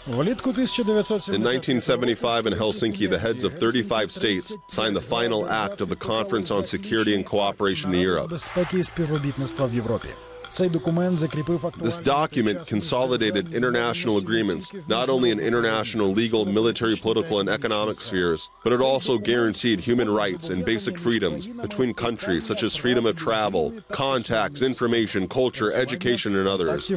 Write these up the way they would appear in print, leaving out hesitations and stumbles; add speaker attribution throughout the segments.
Speaker 1: In 1975 in Helsinki, the heads of 35 states signed the final act of the Conference on Security and Cooperation in Europe. This document consolidated international agreements, not only in international, legal, military, political, and economic spheres, but it also guaranteed human rights and basic freedoms between countries, such as freedom of travel, contacts, information, culture, education, and others.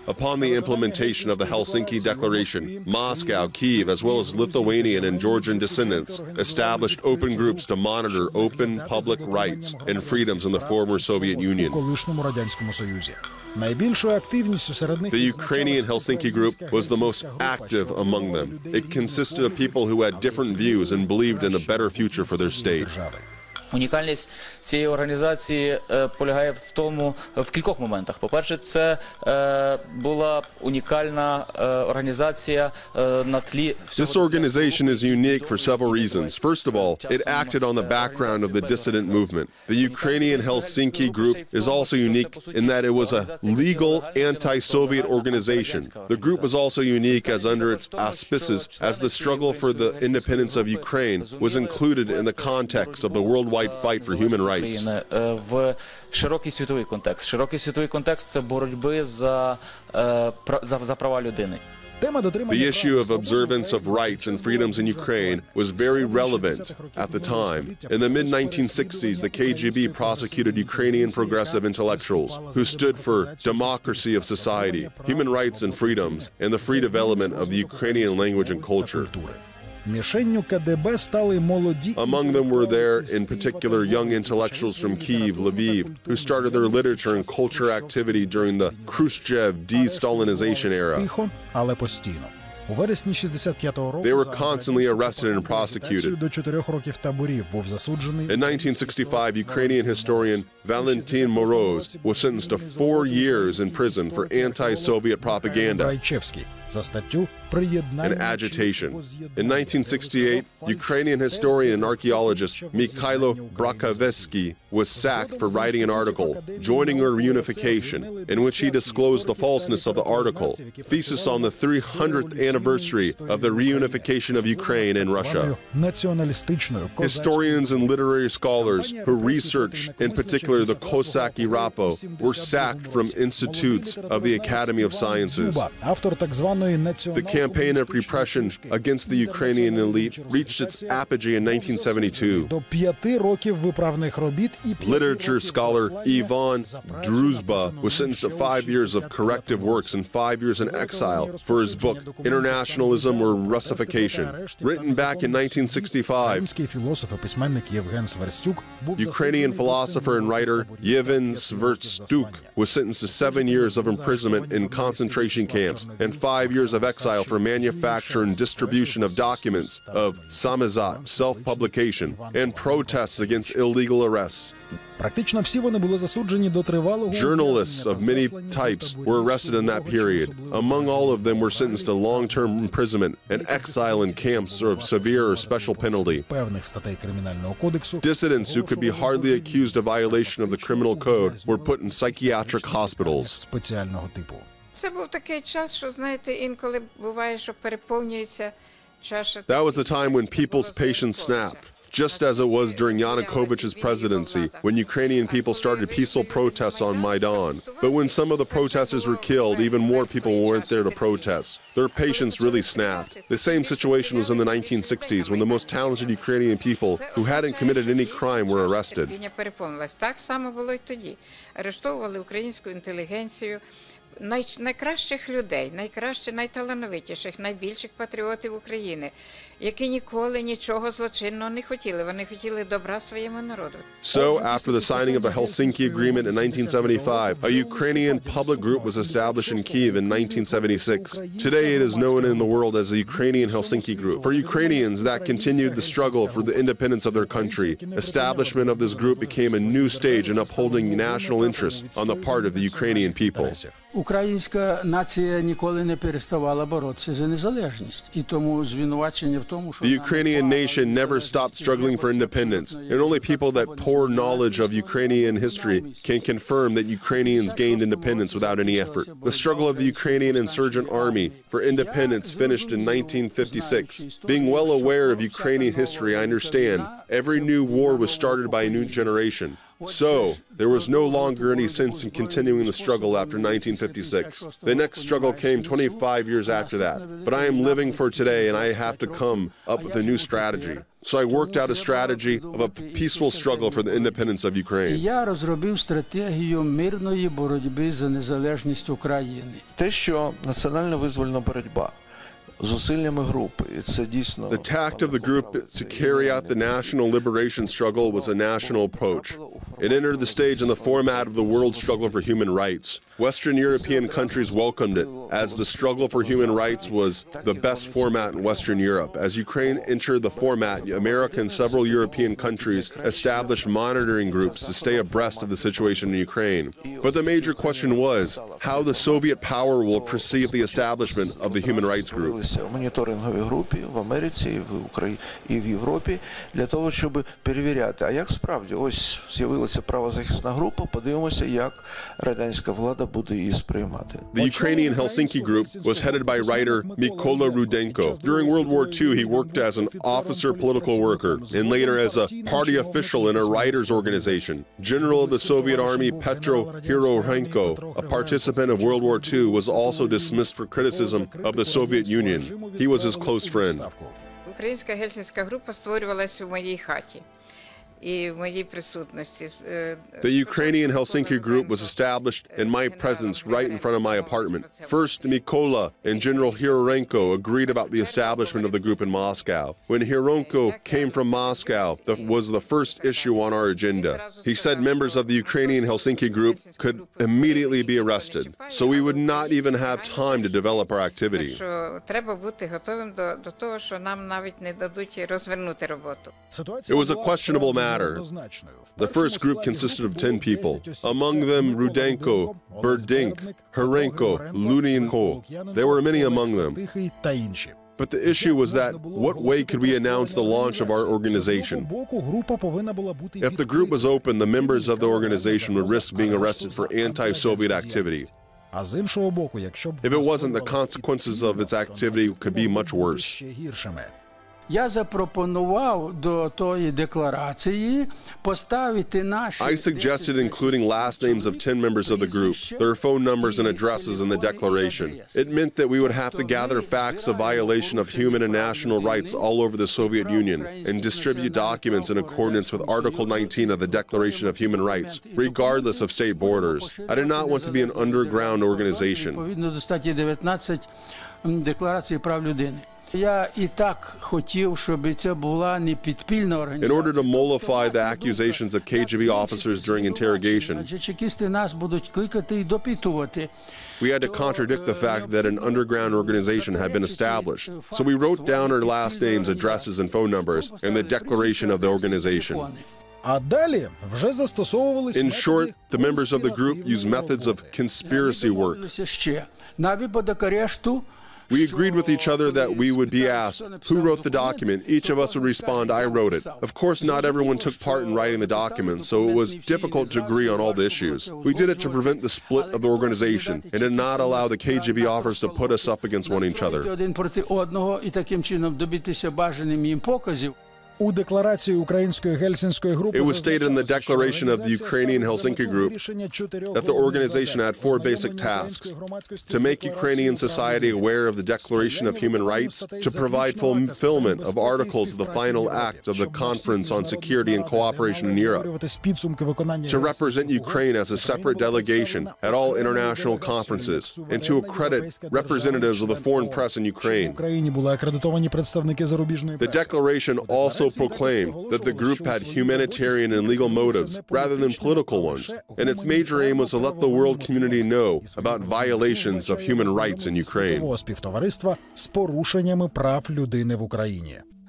Speaker 1: Upon the implementation of the Helsinki Declaration, Moscow, Kyiv, as well as Lithuanian and Georgian dissidents established open groups to monitor open public rights and freedoms in the former Soviet Union. The Ukrainian Helsinki Group was the most active among them. It consisted of people who had different views and believed in a better future for their state.
Speaker 2: Унікальність цієї організації полягає в кількох моментах. По-перше, це була унікальна організація на тлі всього.
Speaker 1: This organization is unique for several reasons. First of all, it acted on the background of the dissident movement. The Ukrainian Helsinki Group is also unique in that it was a legal anti-Soviet organization. The group was also unique as under its auspices, as the struggle for the independence of Ukraine was included in the context of the worldwide fight for human rights.
Speaker 2: В широкий світовий контекст. Широкий світовий контекст – це боротьби за права людини.
Speaker 1: The issue of observance of rights and freedoms in Ukraine was very relevant at the time. In the mid-1960s, the KGB prosecuted Ukrainian progressive intellectuals who stood for democracy of society, human rights and freedoms, and the free development of the Ukrainian language and culture. Among them were there, in particular, young intellectuals from Kyiv, Lviv, who started their literature and culture activity during the Khrushchev de-Stalinization era. They were constantly arrested and prosecuted. In 1965, Ukrainian historian Valentin Moroz was sentenced to 4 years in prison for anti-Soviet propaganda and agitation. In 1968, Ukrainian historian and archaeologist Mikhailo Brakavetsky was sacked for writing an article, Joining or Reunification, in which he disclosed the falseness of the article, thesis on the 300th anniversary of the reunification of Ukraine and Russia. Historians and literary scholars who researched, in particular the Kosaki Rapo, were sacked from institutes of the Academy of Sciences. The campaign of repression against the Ukrainian elite reached its apogee in 1972. Literature scholar Ivan Druzhba was sentenced to 5 years of corrective works and 5 years in exile for his book Internationalism or Russification. Written back in 1965, Ukrainian philosopher and writer Yevhen Svertstuk was sentenced to 7 years of imprisonment in concentration camps and 5 years of exile for manufacture and distribution of documents of samizdat, self-publication, and protests against illegal arrests. Journalists of many types were arrested in that period. Among all of them were sentenced to long-term imprisonment and exile in camps of severe or special penalty. Dissidents who could be hardly accused of violation of the criminal code were put in psychiatric hospitals.
Speaker 3: Це був такий час, що, знаєте, інколи буває, що переповнюється чаша.
Speaker 1: That was the time when people's patience snapped, just as it was during Yanukovych's presidency, when Ukrainian people started peaceful protests on Maidan. But when some of the protesters were killed, even more people weren't there to protest. Their patience really snapped. The same situation was in the 1960s, when the most talented Ukrainian people who hadn't committed any crime were arrested.
Speaker 3: Так само було й тоді. Арештовували українську інтелігенцію, найкращих людей, найталановитіших, найбільших патріотів України, які ніколи нічого злочинного не хотіли. Вони хотіли добра своєму народу.
Speaker 1: So, after the signing of the Helsinki Agreement in 1975, a Ukrainian public group was established in Kyiv in 1976. Today, it is known in the world as the Ukrainian Helsinki Group. For Ukrainians, that continued the struggle for the independence of their country. Establishment of this group became a new stage in upholding national interests on the part of the Ukrainian people.
Speaker 4: Українська нація ніколи не переставала боротися за незалежність. І тому звинувачення в тому, що
Speaker 1: The Ukrainian nation never stopped struggling for independence, and only people that poor knowledge of Ukrainian history can confirm that Ukrainians gained independence without any effort. The struggle of the Ukrainian insurgent army for independence finished in 1956. Being well aware of Ukrainian history, I understand every new war was started by a new generation. So, there was no longer any sense in continuing the struggle after 1956. The next struggle came 25 years after that. But I am living for today, and I have to come up with a new strategy. So I worked out a strategy of a peaceful struggle for the independence of Ukraine.
Speaker 4: Я розробив стратегію мирної боротьби за незалежність України.
Speaker 5: Те, що національно-визвольна боротьба зусиллями групи, це дійсно...
Speaker 1: The tact of the group to carry out the national liberation struggle was a national approach. It entered the stage in the format of the world struggle for human rights. Western European countries welcomed it, as the struggle for human rights was the best format in Western Europe. As Ukraine entered the format, America and several European countries established monitoring groups to stay abreast of the situation in Ukraine. But the major question was how the Soviet power will perceive the establishment of the human rights group.
Speaker 5: В моніторинговій групі в Америці, в Україні і в Європі для того, щоб перевіряти, а як справді ось з'явилася правозахисна група, подивимося, як радянська влада буде її сприймати.
Speaker 1: The Ukrainian Helsinki Group was headed by writer Mykola Rudenko. During World War II, he worked as an officer political worker and later as a party official in a writers' organization. General of the Soviet Army Petro Hirorenko, a participant of World War II, was also dismissed for criticism of the Soviet Union. He was his close friend.
Speaker 3: Українська гельсінська група створювалася у моїй хаті і в моїй присутності.
Speaker 1: The Ukrainian Helsinki Group was established in my presence right in front of my apartment. First, Mykola and General Hirorenko agreed about the establishment of the group in Moscow. When Hirorenko came from Moscow, that was the first issue on our agenda. He said members of the Ukrainian Helsinki Group could immediately be arrested, so we would not even have time to develop our activity.
Speaker 3: Що треба бути готовим до того, що нам навіть не дадуть розвернути роботу.
Speaker 1: It was a questionable matter. The first group consisted of 10 people, among them Rudenko, Berdink, Herenko, Lunienko. There were many among them. But the issue was that what way could we announce the launch of our organization? If the group was open, the members of the organization would risk being arrested for anti-Soviet activity. If it wasn't, the consequences of its activity could be much worse.
Speaker 4: Я запропонував до тої декларації поставити наші...
Speaker 1: I suggested including last names of 10 members of the group, their phone numbers and addresses in the declaration. It meant that we would have to gather facts of violation of human and national rights all over the Soviet Union and distribute documents in accordance with Article 19 of the Declaration of Human Rights, regardless of state borders. I did not want to be an underground organization.
Speaker 4: Відповідно до статті 19 Декларації прав людини. Я і так хотів, щоб це була не підпільна організація.
Speaker 1: In order to mollify the accusations of KGB officers during interrogation,
Speaker 4: Адже чекісти нас будуть кликати і допитувати.
Speaker 1: we had to contradict the fact that an underground organization had been established. So we wrote down our last names, addresses, and phone numbers in the declaration of the organization. In short, the members of the group used methods of conspiracy work.
Speaker 4: На випадок арешту
Speaker 1: We agreed with each other that we would be asked, who wrote the document? Each of us would respond, I wrote it. Of course, not everyone took part in writing the document, so it was difficult to agree on all the issues. We did it to prevent the split of the organization and did not allow the KGB officers to put us up against one each other.
Speaker 4: Один проти одного і таким чином добитися бажаним їм показів.
Speaker 6: У декларації Української Гельсінської групи
Speaker 1: It was stated in the declaration of the Ukrainian Helsinki Group that the organization had 4 basic tasks: to make Ukrainian society aware of the Declaration of Human Rights, to provide fulfillment of articles of the final act of the Conference on Security and Cooperation in Europe, to represent Ukraine as a separate delegation at all international conferences, and to accredit representatives of the foreign press in Ukraine. The declaration also proclaimed that the group had humanitarian and legal motives rather than political ones, and its major aim was to let the world community know about violations of human rights in Ukraine.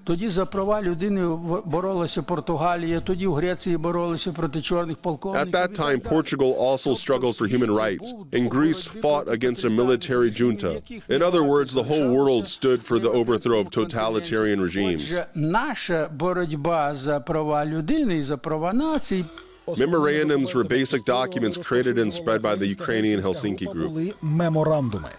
Speaker 4: Тоді за права людини боролася Португалія, тоді в Греції боролися проти чорних полковників.
Speaker 1: At that time, Portugal also struggled for human rights, and Greece fought against a military junta. In other words, the whole world stood for the overthrow of totalitarian regimes.
Speaker 4: Наша боротьба за права людини і за права націй.
Speaker 1: Memorandums were basic documents created and spread by the Ukrainian Helsinki Group.
Speaker 6: Меморандуми.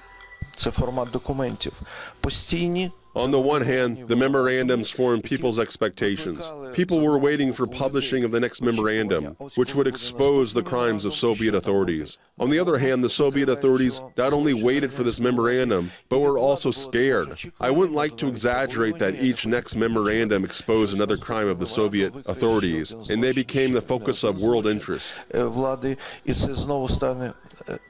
Speaker 5: Це формат документів. Постійні.
Speaker 1: On the one hand, the memorandums formed people's expectations. People were waiting for publishing of the next memorandum, which would expose the crimes of Soviet authorities. On the other hand, the Soviet authorities not only waited for this memorandum, but were also scared. I wouldn't like to exaggerate that each next memorandum exposed another crime of the Soviet authorities, and they became the focus of world interest.
Speaker 5: Влади, і це знову стане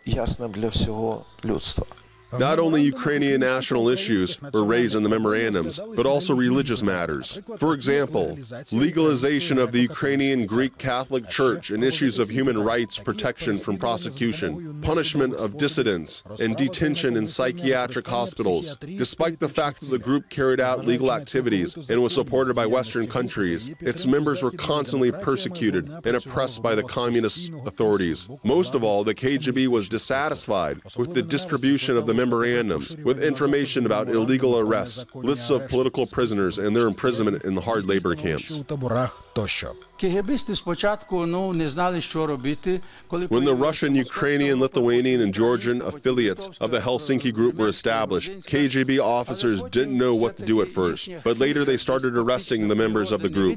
Speaker 5: ясним для всього людства.
Speaker 1: Not only Ukrainian national issues were raised in the memorandums, but also religious matters. For example, legalization of the Ukrainian Greek Catholic Church and issues of human rights protection from prosecution, punishment of dissidents, and detention in psychiatric hospitals. Despite the fact that the group carried out legal activities and was supported by Western countries, its members were constantly persecuted and oppressed by the communist authorities. Most of all, the KGB was dissatisfied with the distribution of the memorandums with information about illegal arrests, lists of political prisoners, and their imprisonment in the hard labor camps.
Speaker 4: КГБисти спочатку не знали, що робити, коли
Speaker 1: When the Russian, Ukrainian, Lithuanian, and Georgian affiliates of the Helsinki Group were established, KGB officers didn't know what to do at first, but later they started arresting the members of the group.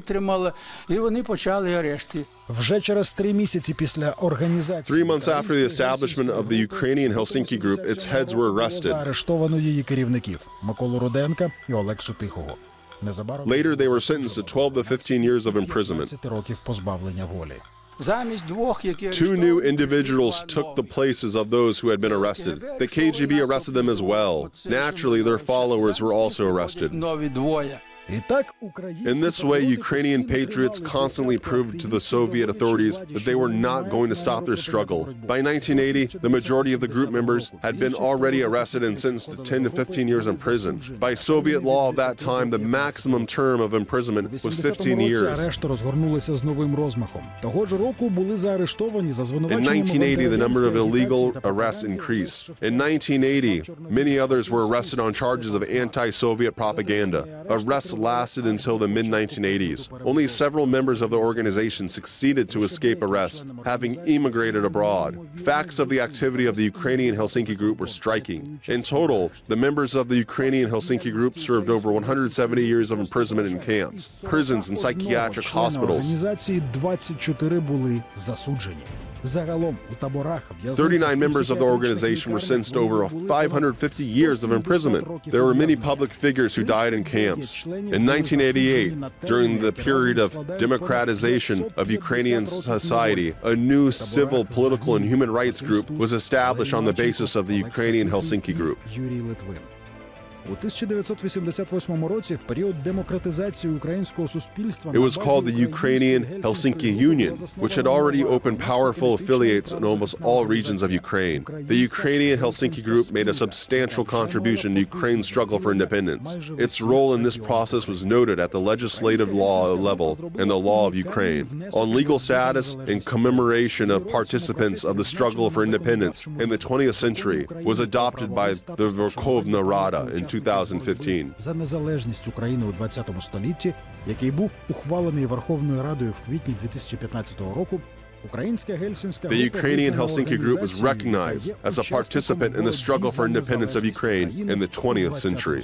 Speaker 4: І вони почали арешти.
Speaker 6: Вже через 3 місяці після організації
Speaker 1: 3 months after the establishment of the Ukrainian Helsinki Group, its heads were arrested.
Speaker 6: заарештовано її керівників Миколу Руденка і Олексу Тихого. Незабаром
Speaker 1: Later, they were sentenced to 12 to 15 years of imprisonment.
Speaker 6: 15 років позбавлення волі.
Speaker 4: Замість двох, які
Speaker 1: Two new individuals took the places of those who had been arrested. The KGB arrested them as well. Naturally, their followers were also arrested.
Speaker 4: нові двоє.
Speaker 1: In this way, Ukrainian patriots constantly proved to the Soviet authorities that they were not going to stop their struggle. By 1980, the majority of the group members had been already arrested and sentenced to 10 to 15 years in prison. By Soviet law of that time, the maximum term of imprisonment was 15 years.
Speaker 6: Арешти розгорнулися з новим розмахом. Того ж року були заарештовані за
Speaker 1: In
Speaker 6: звинуваченням
Speaker 1: 1980, the number of illegal arrests increased. In 1980, many others were arrested on charges of anti-Soviet propaganda. Arrests lasted until the mid-1980s. Only several members of the organization succeeded to escape arrest, having immigrated abroad. Facts of the activity of the Ukrainian Helsinki Group were striking. In total, the members of the Ukrainian Helsinki Group served over 170 years of imprisonment in camps, prisons, and psychiatric hospitals. 39 members of the organization were sentenced to over 550 years of imprisonment. There were many public figures who died in camps. In 1988, during the period of democratization of Ukrainian society, a new civil, political, and human rights group was established on the basis of the Ukrainian Helsinki Group.
Speaker 6: У 1988 році, в період демократизації українського суспільства,
Speaker 1: It was called the Ukrainian Helsinki Union, which had already opened powerful affiliates in almost all regions of Ukraine. The Ukrainian Helsinki Group made a substantial contribution to Ukraine's struggle for independence. Its role in this process was noted at the legislative law level and the law of Ukraine. On legal status and commemoration of participants of the struggle for independence in the 20th century was adopted by the Verkhovna Rada in 2015.
Speaker 6: За незалежність України у 20 столітті, який був ухвалений Верховною Радою в квітні 2015 року, українська Гельсінська група
Speaker 1: The Ukrainian Helsinki Group was recognized as a participant in the struggle for independence of Ukraine in the 20th century.